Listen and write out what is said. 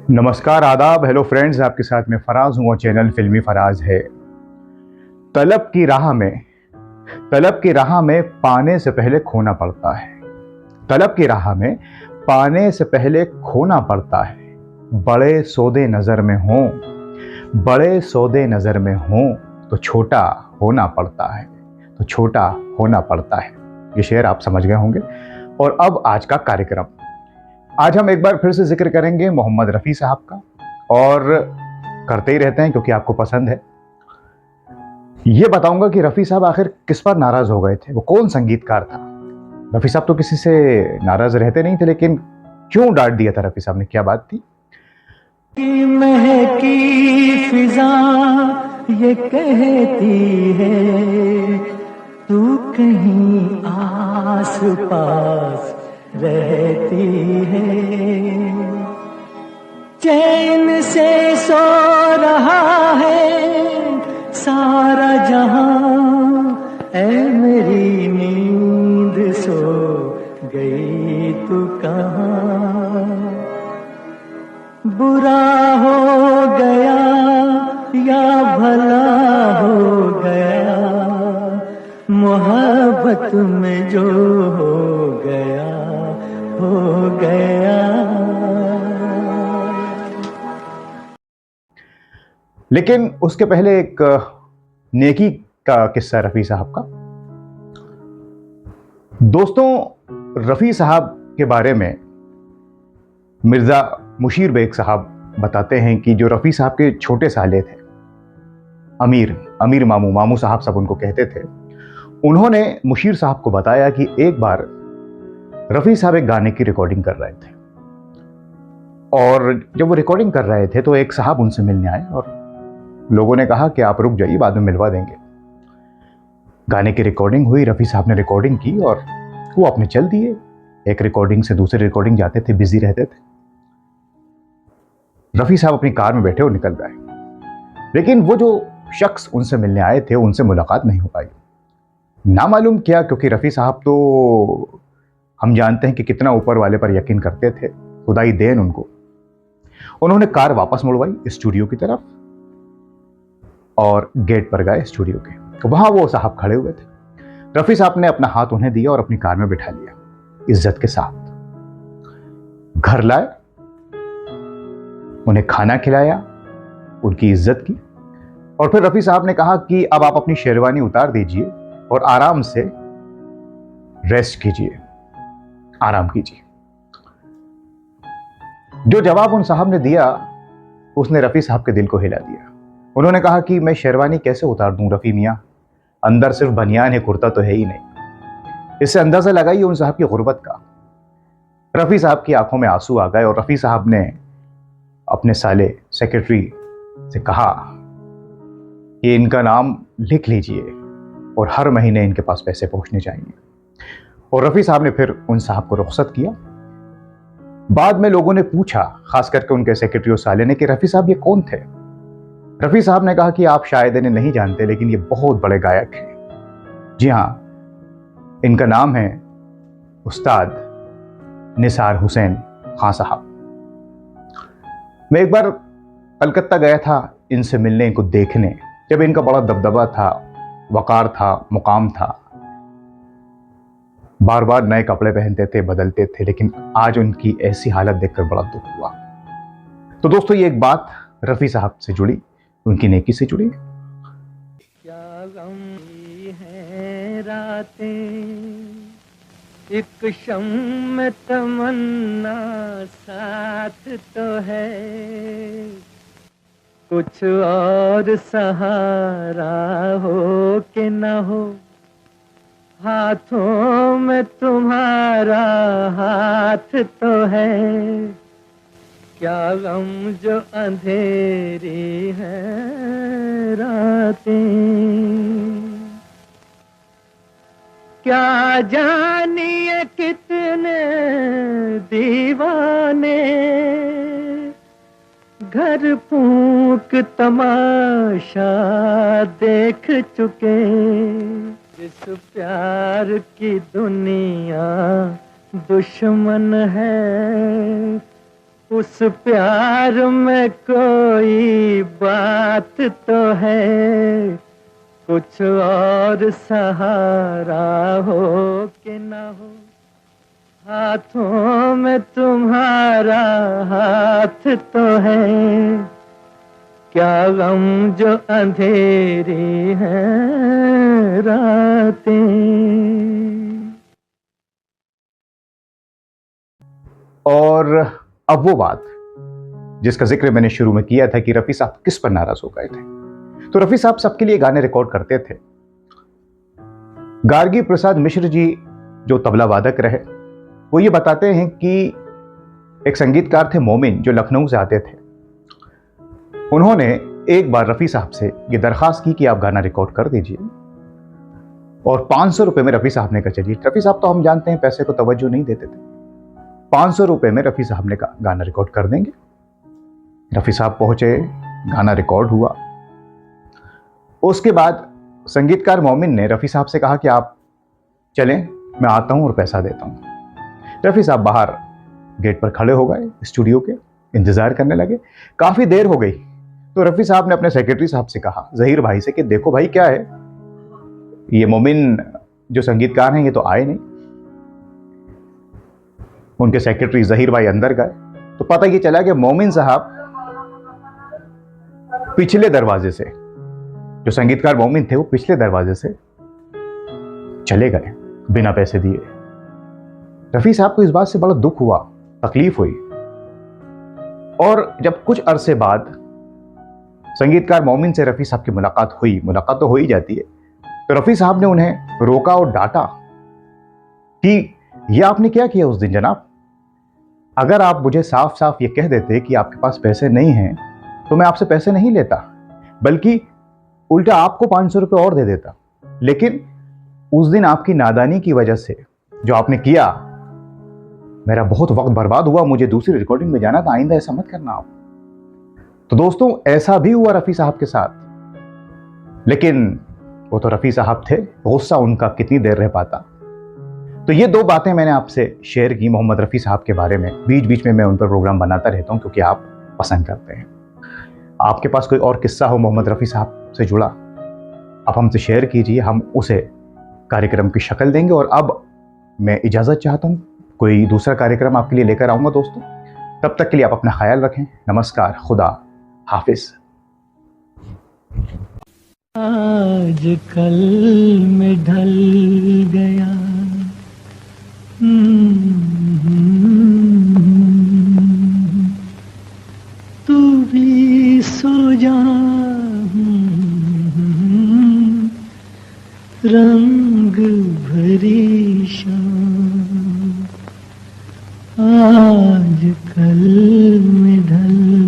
नमस्कार, आदाब, hello friends. आपके साथ में फराज हूँ और चैनल फिल्मी फराज है। तलब की राह में पाने से पहले खोना पड़ता है। तलब की राह में पाने से पहले खोना पड़ता है। बड़े सौदे नजर में हों तो छोटा होना पड़ता है। ये शेर आप समझ गए होंगे। और अब आज का कार्यक्रम, आज हम एक बार फिर से जिक्र करेंगे मोहम्मद रफ़ी साहब का, और करते ही रहते हैं क्योंकि आपको पसंद है। ये बताऊंगा कि रफ़ी साहब आखिर किस पर नाराज हो गए थे, वो कौन संगीतकार था। रफ़ी साहब तो किसी से नाराज रहते नहीं थे, लेकिन क्यों डांट दिया था रफ़ी साहब ने, क्या बात थी। महकी फिजा ये कहती है तू कहीं आस पास रहती है, चैन से सो रहा है सारा जहां, ऐ मेरी नींद सो गई तू कहां। बुरा हो गया या भला हो गया, मोहब्बत में जो हो गया हो गया। लेकिन उसके पहले एक नेकी का किस्सा रफ़ी साहब का। दोस्तों, रफ़ी साहब के बारे में मिर्ज़ा मुशीर बेग साहब बताते हैं कि जो रफ़ी साहब के छोटे साले थे, अमीर मामू साहब सब उनको कहते थे, उन्होंने मुशीर साहब को बताया कि एक बार रफ़ी साहब एक गाने की रिकॉर्डिंग कर रहे थे, और जब वो रिकॉर्डिंग कर रहे थे तो एक साहब उनसे मिलने आए और लोगों ने कहा कि आप रुक जाइए, बाद में मिलवा देंगे। गाने की रिकॉर्डिंग हुई, रफ़ी साहब ने रिकॉर्डिंग की और वो अपने चल दिए। एक रिकॉर्डिंग से दूसरी रिकॉर्डिंग जाते थे, बिजी रहते थे। रफ़ी साहब अपनी कार में बैठे और निकल गए, लेकिन वो जो शख्स उनसे मिलने आए थे उनसे मुलाकात नहीं हो पाई। ना मालूम क्या, क्योंकि रफ़ी साहब तो हम जानते हैं कि कितना ऊपर वाले पर यकीन करते थे, खुदाई देन उनको। उन्होंने कार वापस मुड़वाई स्टूडियो की तरफ और गेट पर गए स्टूडियो के। वहां वो साहब खड़े हुए थे। रफ़ी साहब ने अपना हाथ उन्हें दिया और अपनी कार में बिठा लिया, इज्जत के साथ घर लाए, उन्हें खाना खिलाया, उनकी इज्जत की, और फिर रफ़ी साहब ने कहा कि अब आप अपनी शेरवानी उतार दीजिए और आराम से रेस्ट कीजिए, आराम कीजिए। जो जवाब उन साहब ने दिया उसने रफ़ी साहब के दिल को हिला दिया। उन्होंने कहा कि मैं शेरवानी कैसे उतार दूं रफ़ी मियाँ, अंदर सिर्फ बनियान है, कुर्ता तो है ही नहीं। इससे अंदाजा लगाइए उन साहब की गुर्बत का। रफ़ी साहब की आंखों में आंसू आ गए और रफ़ी साहब ने अपने साले सेक्रेटरी से कहा कि इनका नाम लिख लीजिए और हर महीने इनके पास पैसे पहुंचने चाहिए। और रफ़ी साहब ने फिर उन साहब को रुखसत किया। बाद में लोगों ने पूछा, खास करके उनके सेक्रेटरी और साले ने, कि रफ़ी साहब ये कौन थे। रफ़ी साहब ने कहा कि आप शायद इन्हें नहीं जानते, लेकिन ये बहुत बड़े गायक हैं। जी हाँ, इनका नाम है उस्ताद निसार हुसैन खां साहब। मैं एक बार कलकत्ता गया था इनसे मिलने, इनको देखने। जब इनका बड़ा दबदबा था, वकार था, मुकाम था, बार बार नए कपड़े पहनते थे, बदलते थे, लेकिन आज उनकी ऐसी हालत देखकर बड़ा दुख हुआ। तो दोस्तों, ये एक बात रफ़ी साहब से जुड़ी, उनकी नेकी से जुड़ी। क्या गम है रातें, एक शम्म तमन्ना साथ तो है, कुछ और सहारा हो कि न हो, हाथों में तुम्हारा हाथ तो है। क्या गम जो अंधेरी है रातें, क्या जानिए कितने दीवाने घर फूंक तमाशा देख चुके, जिस प्यार की दुनिया दुश्मन है, उस प्यार में कोई बात तो है, कुछ और सहारा हो कि ना हो, हाथों में तुम्हारा हाथ तो है, क्या गम जो अंधेरी है रातें। और अब वो बात जिसका जिक्र मैंने शुरू में किया था कि रफ़ी साहब किस पर नाराज हो गए थे। तो रफ़ी साहब सबके लिए गाने रिकॉर्ड करते थे। गार्गी प्रसाद मिश्र जी जो तबला वादक रहे, वो ये बताते हैं कि एक संगीतकार थे मोमिन जो लखनऊ से आते थे। उन्होंने एक बार रफ़ी साहब से ये दरख्वास्त की कि आप गाना रिकॉर्ड कर दीजिए, और 500 रुपए में रफ़ी साहब ने कहा चलिए। रफ़ी साहब तो हम जानते हैं पैसे को तवज्जो नहीं देते थे। 500 रुपए में रफ़ी साहब ने कहा गाना रिकॉर्ड कर देंगे। रफ़ी साहब पहुंचे, गाना रिकॉर्ड हुआ। उसके बाद संगीतकार मोमिन ने रफ़ी साहब से कहा कि आप चलें, मैं आता हूं और पैसा देता हूं। रफ़ी साहब बाहर गेट पर खड़े हो गए, स्टूडियो के इंतजार करने लगे। काफी देर हो गई तो रफ़ी साहब ने अपने सेक्रेटरी साहब से कहा, ज़हीर भाई से, कि देखो भाई क्या है, ये मोमिन जो संगीतकार हैं ये तो आए नहीं। उनके सेक्रेटरी ज़हीर भाई अंदर गए तो पता ये चला कि मोमिन साहब पिछले दरवाजे से, जो संगीतकार मोमिन थे वो पिछले दरवाजे से चले गए बिना पैसे दिए। रफ़ी साहब को इस बात से बड़ा दुख हुआ, तकलीफ हुई। और जब कुछ अरसे बाद संगीतकार मोमिन से रफ़ी साहब की मुलाकात हुई, मुलाकात तो हो ही जाती है, तो रफ़ी साहब ने उन्हें रोका और डांटा कि यह आपने क्या किया उस दिन जनाब। अगर आप मुझे साफ साफ ये कह देते कि आपके पास पैसे नहीं हैं तो मैं आपसे पैसे नहीं लेता, बल्कि उल्टा आपको 500 रुपये और दे देता। लेकिन उस दिन आपकी नादानी की वजह से जो आपने किया, मेरा बहुत वक्त बर्बाद हुआ, मुझे दूसरी रिकॉर्डिंग में जाना था, आइंदा ऐसा मत करना आप। तो दोस्तों ऐसा भी हुआ रफ़ी साहब के साथ, लेकिन वो तो रफ़ी साहब थे, गुस्सा उनका कितनी देर रह पाता। तो ये दो बातें मैंने आपसे शेयर की मोहम्मद रफ़ी साहब के बारे में। बीच बीच में मैं उन पर प्रोग्राम बनाता रहता हूँ क्योंकि आप पसंद करते हैं। आपके पास कोई और किस्सा हो मोहम्मद रफ़ी साहब से जुड़ा, आप हमसे शेयर कीजिए, हम उसे कार्यक्रम की शक्ल देंगे। और अब मैं इजाज़त चाहता हूँ, कोई दूसरा कार्यक्रम आपके लिए लेकर आऊँगा दोस्तों। तब तक के लिए आप अपना ख्याल रखें। नमस्कार, खुदा हाफिज़। आज कल में ढल गया, तू भी सो जा, रंग भरी शाम आज कल में ढल